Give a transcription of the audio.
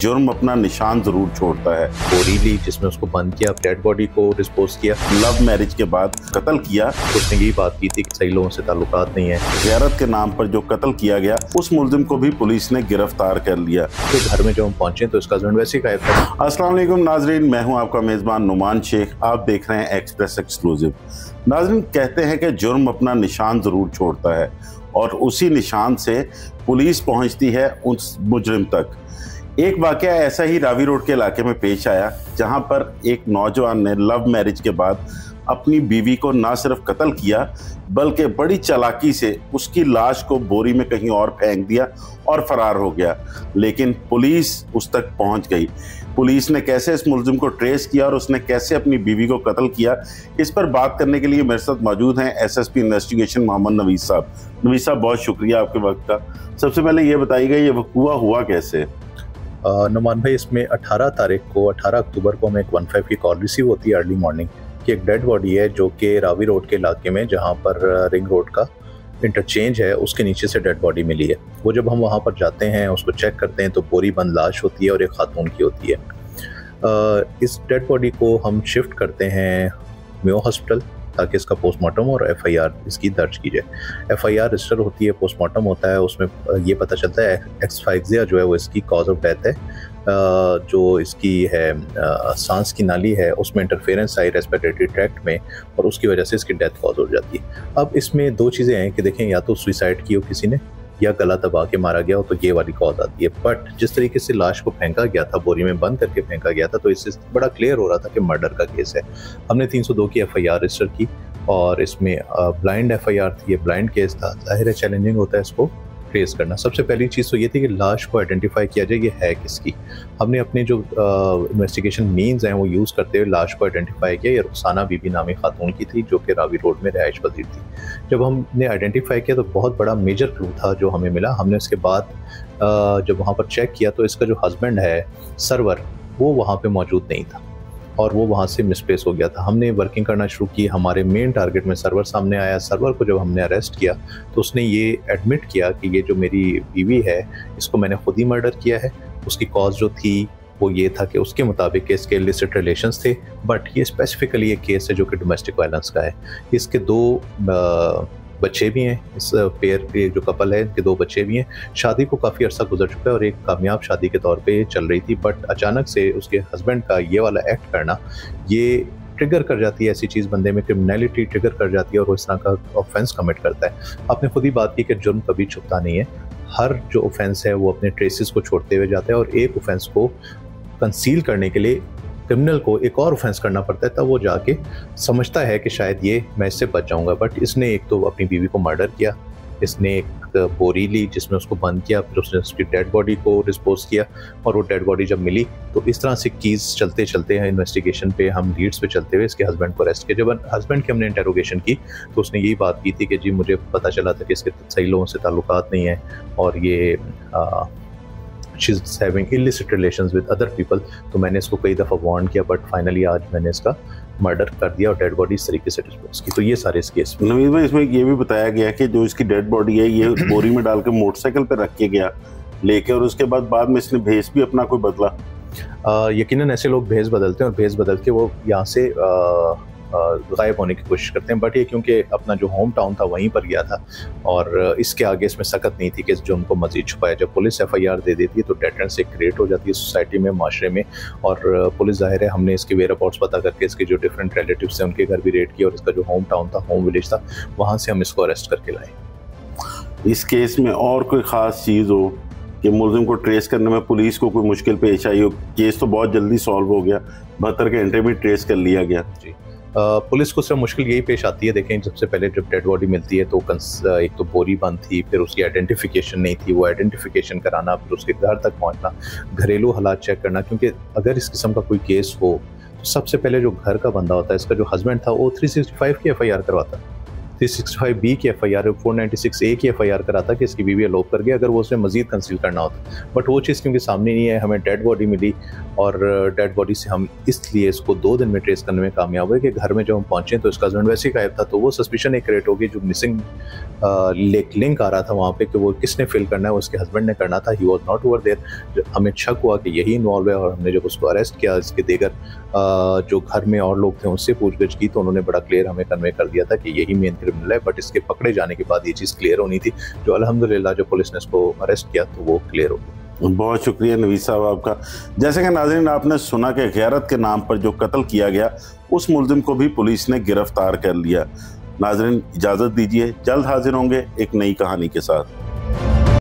जुर्म अपना निशान जरूर छोड़ता है। बोरी ली जिसमें उसको बंद किया, डेड बॉडी को डिस्पोज किया, लव मैरिज के बाद कत्ल किया। उसने यही बात की थी कि सही लोगों से ताल्लुकात नहीं है। ज़ियारत के नाम पर जो कत्ल किया गया उस मुलजिम को भी पुलिस ने गिरफ्तार कर लिया। तो घर में जब हम पहुंचे तो इसका हस्बैंड वैसे ही गायब था। अस्सलाम वालेकुम नाजरीन, मैं हूं आपका मेज़बान नुमान शेख। आप देख रहे हैं एक्सप्रेस एक्सक्लूसिव। नाजरीन, कहते हैं कि जुर्म अपना निशान ज़रूर छोड़ता है और उसी निशान से पुलिस पहुंचती है उस मुजरिम तक। एक वाकया ऐसा ही रावी रोड के इलाके में पेश आया, जहां पर एक नौजवान ने लव मैरिज के बाद अपनी बीवी को ना सिर्फ कत्ल किया बल्कि बड़ी चालाकी से उसकी लाश को बोरी में कहीं और फेंक दिया और फरार हो गया। लेकिन पुलिस उस तक पहुंच गई। पुलिस ने कैसे इस मुलजिम को ट्रेस किया और उसने कैसे अपनी बीवी को कत्ल किया, इस पर बात करने के लिए मेरे साथ मौजूद हैं एसएसपी इन्वेस्टिगेशन मोहम्मद नवीद साहब। नवीद साहब, बहुत शुक्रिया आपके वक्त का। सबसे पहले ये बताइएगा, ये वक़ूआ हुआ कैसे? नुमान भाई, इसमें 18 अक्टूबर को हमें एक 15 की कॉल रिसीव होती है अर्ली मॉर्निंग कि एक डेड बॉडी है जो कि रावी रोड के इलाके में, जहाँ पर रिंग रोड का इंटरचेंज है, उसके नीचे से डेड बॉडी मिली है। वो जब हम वहाँ पर जाते हैं, उसको चेक करते हैं तो बोरी बंद लाश होती है और एक खातून की होती है। इस डेड बॉडी को हम शिफ्ट करते हैं मेयो हॉस्पिटल ताकि इसका पोस्टमार्टम और एफआईआर इसकी दर्ज की जाए। एफआईआर रजिस्टर होती है, पोस्टमार्टम होता है, उसमें ये पता चलता है एक्सफाइक्सिया जो है वो इसकी कॉज ऑफ डेथ है। जो इसकी है सांस की नाली है उसमें इंटरफेरेंस आई रेस्पिरेटरी ट्रैक्ट में और उसकी वजह से इसकी डेथ कॉज हो जाती है। अब इसमें दो चीज़ें हैं कि देखें, या तो सुसाइड की हो किसी ने या गला दबा के मारा गया हो, तो ये वाली कॉज आती है। बट जिस तरीके से लाश को फेंका गया था, बोरी में बंद करके फेंका गया था, तो इससे बड़ा क्लियर हो रहा था कि मर्डर का केस है। हमने 302 की एफआईआर रजिस्टर की और इसमें ब्लाइंड एफआईआर थी, ये ब्लाइंड केस था। जाहिर है चैलेंजिंग होता है इसको ट्रेस करना। सबसे पहली चीज़ तो ये थी कि लाश को आइडेंटिफाई किया जाए ये है किसकी। हमने अपने जो इन्वेस्टिगेशन मीन्स हैं वो यूज़ करते हुए लाश को आइडेंटिफाई किया। ये रुखसाना बीबी नामी खातून की थी जो कि रावी रोड में रिहाइश पजीर थी। जब हमने आइडेंटिफाई किया तो बहुत बड़ा मेजर क्लू था जो हमें मिला। हमने उसके बाद जब वहाँ पर चेक किया तो इसका जो हस्बैंड है सरवर, वो वहाँ पर मौजूद नहीं था और वो वहाँ से मिसप्लेस हो गया था। हमने वर्किंग करना शुरू की, हमारे मेन टारगेट में सर्वर सामने आया। सर्वर को जब हमने अरेस्ट किया तो उसने ये एडमिट किया कि ये जो मेरी बीवी है इसको मैंने खुद ही मर्डर किया है। उसकी कॉज जो थी वो ये था कि उसके मुताबिक इसके इलिसिट रिलेशंस थे, बट ये स्पेसिफिकली एक केस है जो कि डोमेस्टिक वायलेंस का है। इसके दो बच्चे भी हैं, इस पेयर के जो कपल है इनके दो बच्चे भी हैं। शादी को काफ़ी अर्सा गुजर चुका है और एक कामयाब शादी के तौर पे चल रही थी, बट अचानक से उसके हस्बैंड का ये वाला एक्ट करना ये ट्रिगर कर जाती है, ऐसी चीज़ बंदे में क्रिमिनलिटी ट्रिगर कर जाती है और वो इस तरह का ऑफेंस कमिट करता है। आपने खुद ही बात की कि जुर्म कभी छुपता नहीं है। हर जो ऑफेंस है वो अपने ट्रेसेस को छोड़ते हुए जाता है और एक ऑफेंस को कंसील करने के लिए क्रिमिनल को एक और ऑफेंस करना पड़ता है, तब वो जाके समझता है कि शायद ये मैं इससे बच जाऊंगा। बट इसने एक तो अपनी बीवी को मर्डर किया, इसने एक बोरी ली जिसमें उसको बंद किया, फिर उसने उसकी डेड बॉडी को डिस्पोज किया और वो डेड बॉडी जब मिली तो इस तरह से कीज़ चलते चलते हैं इन्वेस्टिगेशन पे, हम लीड्स पे चलते हुए इसके हस्बैंड को अरेस्ट किया। जब हस्बैंड की हमने इंटेरोगेशन की तो उसने यही बात की थी कि जी मुझे पता चला था कि इसके सही लोगों से ताल्लुकात नहीं है और ये she is having illicit relations with other people. तो मैंने इसको कई दफ़ा वार्न किया, बट फाइनली आज मैंने इसका मर्डर कर दिया और डेड बॉडी इस तरीके से डिस्पोज की। तो ये सारे इस केस में। नवीद भाई, इसमें ये भी बताया गया कि जो इसकी डेड बॉडी है ये बोरी में डाल के मोटरसाइकिल पर रख के गया लेके, और उसके बाद में इसने भेस भी अपना कोई बदला। यकीनन ऐसे लोग भेस बदलते हैं और भेस बदल के वो यहाँ से गायब होने की कोशिश करते हैं। बट ये क्योंकि अपना जो होम टाउन था वहीं पर गया था और इसके आगे इसमें सख्त नहीं थी कि जो उनको मजीद छुपाया। जब पुलिस एफआईआर दे देती है तो डेटरेंस एक क्रिएट हो जाती है सोसाइटी में, माशरे में, और पुलिस जाहिर है हमने इसके वेयर अबाउट्स पता करके इसके जो डिफरेंट रिलेटिव्स हैं उनके घर भी रेड किया और इसका जो होम टाउन था, होम विलेज था, वहाँ से हम इसको अरेस्ट करके लाए। इस केस में और कोई ख़ास चीज़ हो कि मुलजिम को ट्रेस करने में पुलिस को कोई मुश्किल पेश आई हो? केस तो बहुत जल्दी सॉल्व हो गया, 72 घंटे में ट्रेस कर लिया गया। जी, पुलिस को सिर्फ मुश्किल यही पेश आती है। देखें, सबसे पहले जब डेड बॉडी मिलती है तो एक तो बोरी बंद थी, फिर उसकी आइडेंटिफिकेशन नहीं थी, वो आइडेंटिफिकेशन कराना, फिर उसके घर तक पहुंचना, घरेलू हालात चेक करना, क्योंकि अगर इस किस्म का कोई केस हो तो सबसे पहले जो घर का बंदा होता है, इसका जो हस्बैंड था, वो 365 की एफआईआर करवाता। 365B की FIR, 496A की FIR करा था कि इसकी बीवी अलोप कर गई, अगर वो उसने मजीद कंसील करना होता। बट वो चीज़ क्योंकि सामने नहीं है, हमें डेड बॉडी मिली और डेड बॉडी से हम इसलिए इसको 2 दिन में ट्रेस करने में कामयाब हुए कि घर में जब हम पहुंचे तो इसका हस्बैंड वैसे ही गायब था। तो वो सस्पिशन एक क्रिएट होगी, जो मिसिंग लिंक आ रहा था वहाँ पे कि वो किसने फिल करना है, वो उसके हस्बैंड ने करना था। He was not over there. हमें शक हुआ कि यही इन्वॉल्व है, और हमने जब उसको अरेस्ट किया, इसके देगर जो घर में और लोग थे उनसे पूछगछ की, तो उन्होंने बड़ा क्लियर हमें कन्वे कर दिया था कि यही मेन क्रिमिनल है। बट इसके पकड़े जाने के बाद ये चीज़ क्लियर होनी थी, जो अल्हम्दुलिल्लाह जो पुलिस ने इसको अरेस्ट किया तो वो क्लियर हो गई। बहुत शुक्रिया नवीद साहब आपका। जैसे कि नाज़रीन आपने सुना कि गैरत के नाम पर जो कत्ल किया गया, उस मुल्जिम को भी पुलिस ने गिरफ्तार कर लिया। नाज़रीन इजाज़त दीजिए, जल्द हाजिर होंगे एक नई कहानी के साथ।